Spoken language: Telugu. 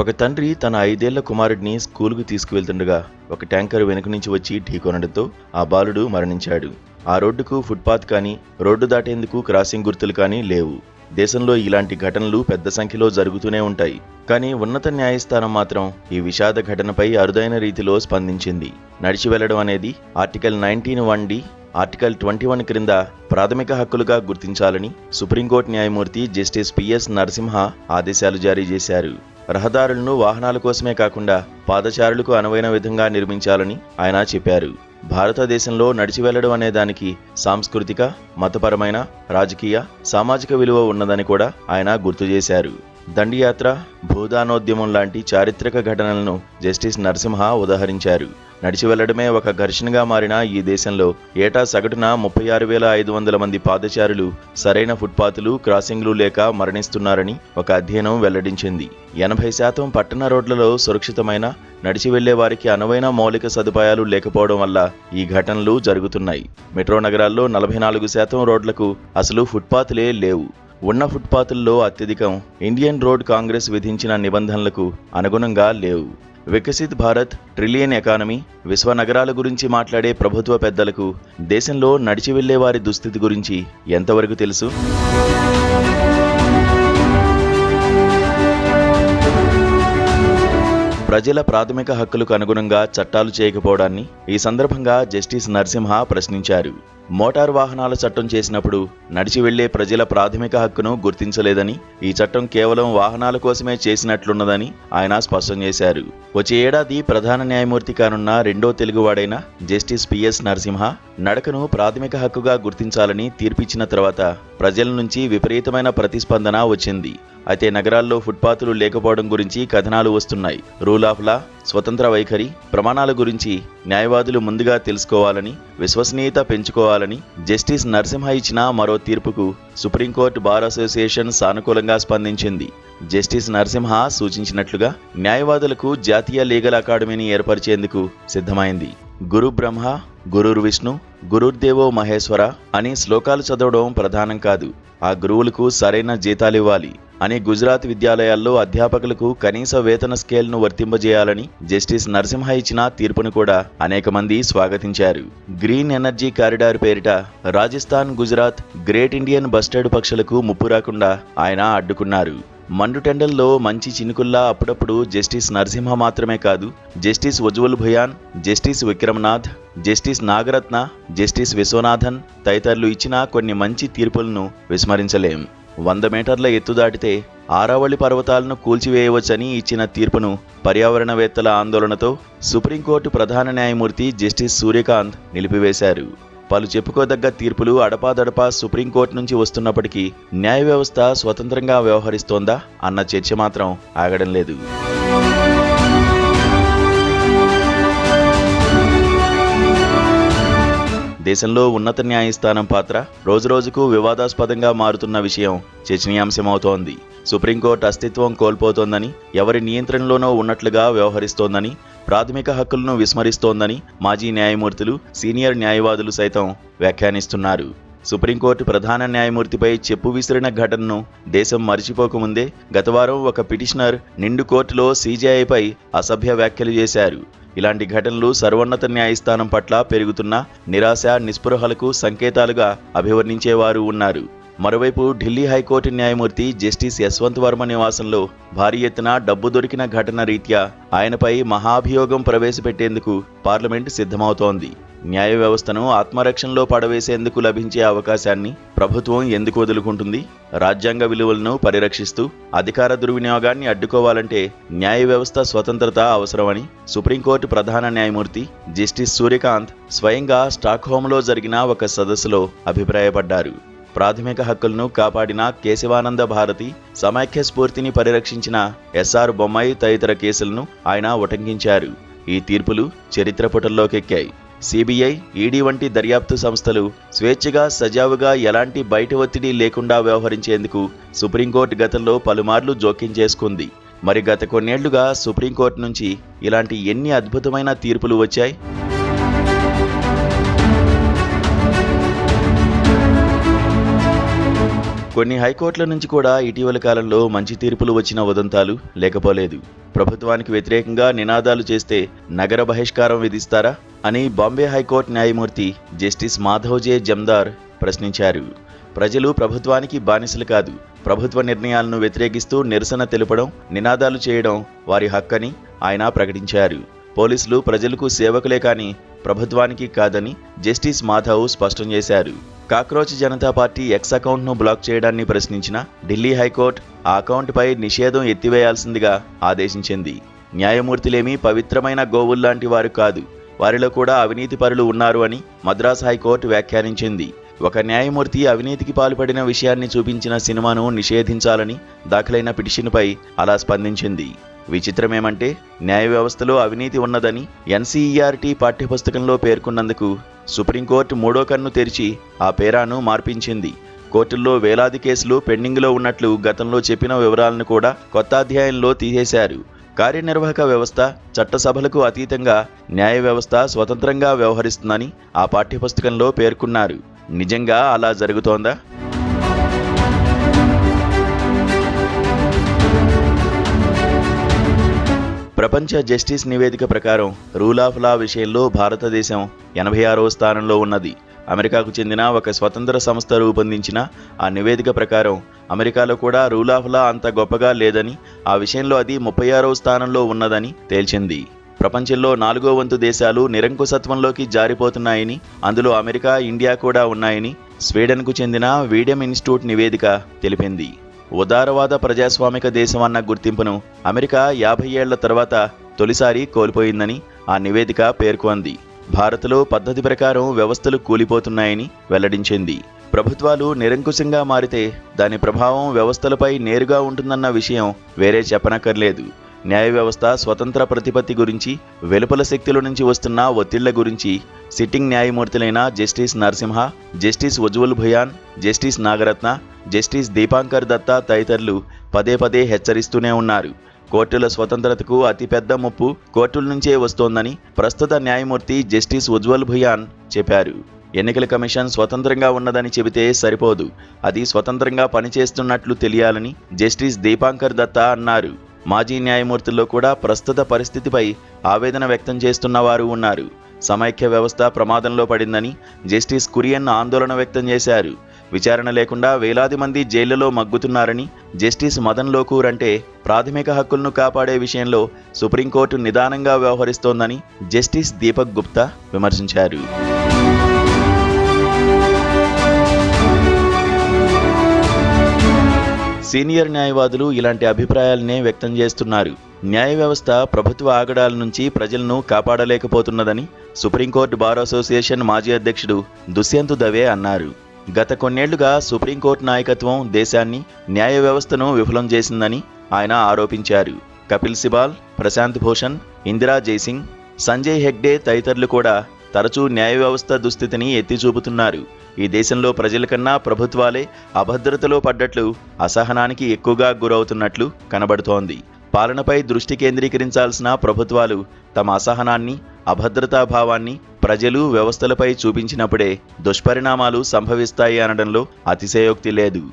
ఒక తండ్రి తన 5 ఏళ్ల కుమారుడిని స్కూలుకు తీసుకువెళ్తుండగా ఒక ట్యాంకర్ వెనుక నుంచి వచ్చి ఢీకొనడంతో ఆ బాలుడు మరణించాడు. ఆ రోడ్డుకు ఫుట్పాత్ కానీ, రోడ్డు దాటేందుకు క్రాసింగ్ గుర్తులు కానీ లేవు. దేశంలో ఇలాంటి ఘటనలు పెద్ద సంఖ్యలో జరుగుతూనే ఉంటాయి. కానీ ఉన్నత న్యాయస్థానం మాత్రం ఈ విషాద ఘటనపై అరుదైన రీతిలో స్పందించింది. నడిచి వెళ్లడం అనేది ఆర్టికల్ 19(1)(d), ఆర్టికల్ 21 క్రింద ప్రాథమిక హక్కులుగా గుర్తించాలని సుప్రీంకోర్టు న్యాయమూర్తి జస్టిస్ పిఎస్ నరసింహ ఆదేశాలు జారీ చేశారు. రహదారులను వాహనాల కోసమే కాకుండా పాదచారులకు అనువైన విధంగా నిర్మించాలని ఆయన చెప్పారు. భారతదేశంలో నడిచి వెళ్లడం అనే దానికి సాంస్కృతిక, మతపరమైన, రాజకీయ, సామాజిక విలువ ఉన్నదని కూడా ఆయన గుర్తు చేశారు. దండియాత్ర, భూదానోద్యమం లాంటి చారిత్రక ఘటనలను జస్టిస్ నరసింహ ఉదహరించారు. నడిచి వెళ్లడమే ఒక ఘర్షణగా మారిన ఈ దేశంలో ఏటా సగటున 36,500 మంది పాదచారులు సరైన ఫుట్పాతులు, క్రాసింగ్లు లేక మరణిస్తున్నారని ఒక అధ్యయనం వెల్లడించింది. 80% పట్టణ రోడ్లలో సురక్షితమైన, నడిచి వెళ్లే వారికి అనువైన మౌలిక సదుపాయాలు లేకపోవడం వల్ల ఈ ఘటనలు జరుగుతున్నాయి. మెట్రో నగరాల్లో 44% రోడ్లకు అసలు ఫుట్పాత్లే లేవు. ఉన్న ఫుట్పాతుల్లో అత్యధికం ఇండియన్ రోడ్ కాంగ్రెస్ విధించిన నిబంధనలకు అనుగుణంగా లేవు. వికసిత్ భారత్, ట్రిలియన్ ఎకానమీ, విశ్వ నగరాల గురించి మాట్లాడే ప్రభుత్వ పెద్దలకు దేశంలో నడిచి వెళ్లే వారి దుస్థితి గురించి ఎంతవరకు తెలుసు? ప్రజల ప్రాథమిక హక్కులకు అనుగుణంగా చట్టాలు చేయకపోవడాన్ని ఈ సందర్భంగా జస్టిస్ నరసింహ ప్రశ్నించారు. మోటారు వాహనాల చట్టం చేసినప్పుడు నడిచి వెళ్లే ప్రజల ప్రాథమిక హక్కును గుర్తించలేదని, ఈ చట్టం కేవలం వాహనాల కోసమే చేసినట్లున్నదని ఆయన స్పష్టం చేశారు. వచ్చే ఏడాది ప్రధాన న్యాయమూర్తి కానున్న రెండో తెలుగువాడైన జస్టిస్ పిఎస్ నరసింహ నడకను ప్రాథమిక హక్కుగా గుర్తించాలని తీర్పిచ్చిన తర్వాత ప్రజల నుంచి విపరీతమైన ప్రతిస్పందన వచ్చింది. అయితే నగరాల్లో ఫుట్పాతులు లేకపోవడం గురించి కథనాలు వస్తున్నాయి. రూల్ ఆఫ్ లా, స్వతంత్ర వైఖరి, ప్రమాణాల గురించి న్యాయవాదులు ముందుగా తెలుసుకోవాలని, విశ్వసనీయత పెంచుకోవాలని జస్టిస్ నరసింహ ఇచ్చిన మరో తీర్పుకు సుప్రీంకోర్టు బార్ అసోసియేషన్ సానుకూలంగా స్పందించింది. జస్టిస్ నరసింహ సూచించినట్లుగా న్యాయవాదులకు జాతీయ లీగల్ అకాడమీని ఏర్పరిచేందుకు సిద్ధమైంది. గురు బ్రహ్మ, గురుర్ విష్ణు, గురుర్దేవో మహేశ్వర అని శ్లోకాలు చదవడం ప్రధానం కాదు, ఆ గురువులకు సరైన జీతాలివ్వాలి అని గుజరాత్ విద్యాలయాల్లో అధ్యాపకులకు కనీస వేతన స్కేల్ను వర్తింపజేయాలని జస్టిస్ నరసింహ ఇచ్చిన తీర్పును కూడా అనేక మంది స్వాగతించారు. గ్రీన్ ఎనర్జీ కారిడార్ పేరిట Rajasthan, Gujarat, great Indian bustard పక్షులకు ముప్పు రాకుండా ఆయన అడ్డుకున్నారు. మండుటెండల్లో మంచి చినుకుల్లా అప్పుడప్పుడు జస్టిస్ నరసింహ మాత్రమే కాదు, justice Ujjal Bhuyan, justice Vikramnath, justice Nagarathna, justice Viswanathan తదితరులు ఇచ్చిన కొన్ని మంచి తీర్పులను విస్మరించలేం. 100 మీటర్ల ఎత్తు దాటితే ఆరావళి పర్వతాలను కూల్చివేయవచ్చని ఇచ్చిన తీర్పును పర్యావరణవేత్తల ఆందోళనతో సుప్రీంకోర్టు ప్రధాన న్యాయమూర్తి జస్టిస్ సూర్యకాంత్ నిలిపివేశారు. పలు చెప్పుకోదగ్గ తీర్పులు అడపాదడపా సుప్రీంకోర్టు నుంచి వస్తున్నప్పటికీ న్యాయ వ్యవస్థ స్వతంత్రంగా వ్యవహరిస్తోందా అన్న చర్చ మాత్రం ఆగడం లేదు. దేశంలో ఉన్నత న్యాయస్థానం పాత్ర రోజురోజుకు వివాదాస్పదంగా మారుతున్న విషయం చర్చనీయాంశమవుతోంది. సుప్రీంకోర్టు అస్తిత్వం కోల్పోతోందని, ఎవరి నియంత్రణలోనో ఉన్నట్లుగా వ్యవహరిస్తోందని, ప్రాథమిక హక్కులను విస్మరిస్తోందని మాజీ న్యాయమూర్తులు, సీనియర్ న్యాయవాదులు సైతం వ్యాఖ్యానిస్తున్నారు. సుప్రీంకోర్టు ప్రధాన న్యాయమూర్తిపై చెప్పు విసిరిన ఘటనను దేశం మరిచిపోకముందే గతవారం ఒక పిటిషనర్ నిండు కోర్టులో సీజేఐపై అసభ్య వ్యాఖ్యలు చేశారు. ఇలాంటి ఘటనలు సర్వోన్నత న్యాయస్థానం పట్ల పెరుగుతున్న నిరాశ, నిస్పృహలకు సంకేతాలుగా అభివర్ణించేవారు ఉన్నారు. మరోవైపు ఢిల్లీ హైకోర్టు న్యాయమూర్తి జస్టిస్ యశ్వంత్ వర్మ నివాసంలో భారీ ఎత్తున డబ్బు దొరికిన ఘటన రీత్యా ఆయనపై మహాభియోగం ప్రవేశపెట్టేందుకు పార్లమెంటు సిద్ధమవుతోంది. న్యాయ వ్యవస్థను ఆత్మరక్షణలో పడవేసేందుకు లభించే అవకాశాన్ని ప్రభుత్వం ఎందుకు వదులుకుంటుంది? రాజ్యాంగ విలువలను పరిరక్షిస్తూ అధికార దుర్వినియోగాన్ని అడ్డుకోవాలంటే న్యాయ వ్యవస్థ స్వతంత్రత అవసరమని సుప్రీంకోర్టు ప్రధాన న్యాయమూర్తి జస్టిస్ సూర్యకాంత్ స్వయంగా స్టాక్హోమ్లో జరిగిన ఒక సదస్సులో అభిప్రాయపడ్డారు. ప్రాథమిక హక్కులను కాపాడిన కేశవానంద భారతి, సమైక్య స్ఫూర్తిని పరిరక్షించిన ఎస్ఆర్ బొమ్మాయి తదితర కేసులను ఆయన ఉటంకించారు. ఈ తీర్పులు చరిత్ర పుటల్లోకెక్కాయి. సిబిఐ, ఈడీ వంటి దర్యాప్తు సంస్థలు స్వేచ్ఛగా, సజావుగా ఎలాంటి బయట ఒత్తిడి లేకుండా వ్యవహరించేందుకు సుప్రీంకోర్టు గతంలో పలుమార్లు జోక్యం చేసుకుంది. మరి గత కొన్నేళ్లుగా సుప్రీంకోర్టు నుంచి ఇలాంటి ఎన్ని అద్భుతమైన తీర్పులు వచ్చాయి? కొన్ని హైకోర్టుల నుంచి కూడా ఇటీవల కాలంలో మంచి తీర్పులు వచ్చిన ఉదంతాలు లేకపోలేదు. ప్రభుత్వానికి వ్యతిరేకంగా నినాదాలు చేస్తే నగర బహిష్కారం విధిస్తారా అని బాంబే హైకోర్టు న్యాయమూర్తి జస్టిస్ మాధవ్ జే జమ్దార్ ప్రశ్నించారు. ప్రజలు ప్రభుత్వానికి బానిసలు కాదు. ప్రభుత్వ నిర్ణయాలను వ్యతిరేకిస్తూ నిరసన తెలపడం, నినాదాలు చేయడం వారి హక్కని ఆయన ప్రకటించారు. పోలీసులు ప్రజలకు సేవకులే కానీ ప్రభుత్వానికి కాదని జస్టిస్ మాధవ్ స్పష్టం చేశారు. కాక్రోచ్ జనతా పార్టీ ఎక్స్ అకౌంట్ను బ్లాక్ చేయడాన్ని ప్రశ్నించిన ఢిల్లీ హైకోర్టు ఆ అకౌంట్పై నిషేధం ఎత్తివేయాల్సిందిగా ఆదేశించింది. న్యాయమూర్తులేమీ పవిత్రమైన గోవుల్లాంటి వారు కాదు, వారిలో కూడా అవినీతి పరులు ఉన్నారు అని మద్రాస్ హైకోర్టు వ్యాఖ్యానించింది. ఒక న్యాయమూర్తి అవినీతికి పాల్పడిన విషయాన్ని చూపించిన సినిమాను నిషేధించాలని దాఖలైన పిటిషన్పై అలా స్పందించింది. విచిత్రమేమంటే న్యాయ వ్యవస్థలో అవినీతి ఉన్నదని ఎన్సీఈఆర్టీ పాఠ్యపుస్తకంలో పేర్కొన్నందుకు సుప్రీంకోర్టు మూడో కన్ను తెరిచి ఆ పేరాను మార్పించింది. కోర్టుల్లో వేలాది కేసులు పెండింగ్లో ఉన్నట్లు గతంలో చెప్పిన వివరాలను కూడా కొత్త అధ్యాయంలో తీసేశారు. కార్యనిర్వాహక వ్యవస్థ చట్టసభలకు అతీతంగా న్యాయ వ్యవస్థ స్వతంత్రంగా వ్యవహరిస్తుందని ఆ పాఠ్యపుస్తకంలో పేర్కొన్నారు. నిజంగా అలా జరుగుతోందా? ప్రపంచ జస్టిస్ నివేదిక ప్రకారం రూల్ ఆఫ్ లా విషయంలో భారతదేశం 86వ స్థానంలో ఉన్నది. అమెరికాకు చెందిన ఒక స్వతంత్ర సంస్థ రూపొందించిన ఆ నివేదిక ప్రకారం అమెరికాలో కూడా రూల్ ఆఫ్ లా అంత గొప్పగా లేదని, ఆ విషయంలో అది 36వ స్థానంలో ఉన్నదని తేల్చింది. ప్రపంచంలో 4వ వంతు దేశాలు నిరంకుశత్వంలోకి జారిపోతున్నాయని, అందులో అమెరికా, ఇండియా కూడా ఉన్నాయని స్వీడన్కు చెందిన వీడెమ్ ఇన్స్టిట్యూట్ నివేదిక తెలిపింది. ఉదారవాద ప్రజాస్వామిక దేశం అన్న గుర్తింపును అమెరికా 50 ఏళ్ల తర్వాత తొలిసారి కోల్పోయిందని ఆ నివేదిక పేర్కొంది. భారత్లో పద్ధతి ప్రకారం వ్యవస్థలు కూలిపోతున్నాయని వెల్లడించింది. ప్రభుత్వాలు నిరంకుశంగా మారితే దాని ప్రభావం వ్యవస్థలపై నేరుగా ఉంటుందన్న విషయం వేరే చెప్పనక్కర్లేదు. న్యాయ వ్యవస్థ స్వతంత్ర ప్రతిపత్తి గురించి, వెలుపల శక్తుల నుంచి వస్తున్న ఒత్తిళ్ల గురించి సిట్టింగ్ న్యాయమూర్తులైన justice Narasimha, justice Ujjal Bhuyan, justice Nagarathna, justice Dipankar Datta తదితరులు పదే పదే హెచ్చరిస్తూనే ఉన్నారు. కోర్టుల స్వతంత్రతకు అతిపెద్ద ముప్పు కోర్టుల నుంచే వస్తోందని ప్రస్తుత న్యాయమూర్తి జస్టిస్ ఉజ్వల్ భుయాన్ చెప్పారు. ఎన్నికల కమిషన్ స్వతంత్రంగా ఉన్నదని చెబితే సరిపోదు, అది స్వతంత్రంగా పనిచేస్తున్నట్లు తెలియాలని జస్టిస్ దీపాంకర్ దత్తా అన్నారు. మాజీ న్యాయమూర్తుల్లో కూడా ప్రస్తుత పరిస్థితిపై ఆవేదన వ్యక్తం చేస్తున్నవారు ఉన్నారు. సమైక్య వ్యవస్థ ప్రమాదంలో పడిందని జస్టిస్ కురియన్ ఆందోళన వ్యక్తం చేశారు. విచారణ లేకుండా వేలాది మంది జైళ్లలో మగ్గుతున్నారని జస్టిస్ మదన్ లోకూర్ అంటే ప్రాథమిక హక్కులను కాపాడే విషయంలో సుప్రీంకోర్టు నిదానంగా వ్యవహరిస్తోందని జస్టిస్ దీపక్ గుప్తా విమర్శించారు. సీనియర్ న్యాయవాదులు ఇలాంటి అభిప్రాయాలనే వ్యక్తం చేస్తున్నారు. న్యాయ వ్యవస్థ ప్రభుత్వ ఆగడాల నుంచి ప్రజలను కాపాడలేకపోతున్నదని సుప్రీంకోర్టు బార్ అసోసియేషన్ మాజీ అధ్యక్షుడు దుష్యంత్ దవే అన్నారు. గత కొన్నేళ్లుగా సుప్రీంకోర్టు నాయకత్వం దేశాన్ని, న్యాయ వ్యవస్థను విఫలం చేసిందని ఆయన ఆరోపించారు. కపిల్ సిబాల్, ప్రశాంత్ భూషణ్, ఇందిరా జైసింగ్, సంజయ్ హెగ్డే తదితరులు కూడా తరచూ న్యాయ వ్యవస్థ దుస్థితిని ఎత్తి చూపుతున్నారు. ఈ దేశంలో ప్రజల కన్నా ప్రభుత్వాలే అభద్రతలో పడ్డట్లు, అసహనానికి ఎక్కువగా గురవుతున్నట్లు కనబడుతోంది. పాలనపై దృష్టి కేంద్రీకరించాల్సిన ప్రభుత్వాలు తమ అసహనాన్ని, అభద్రతాభావాన్ని ప్రజలు, వ్యవస్థలపై చూపించినప్పుడే దుష్పరిణామాలు సంభవిస్తాయి అనడంలో అతిశయోక్తి లేదు.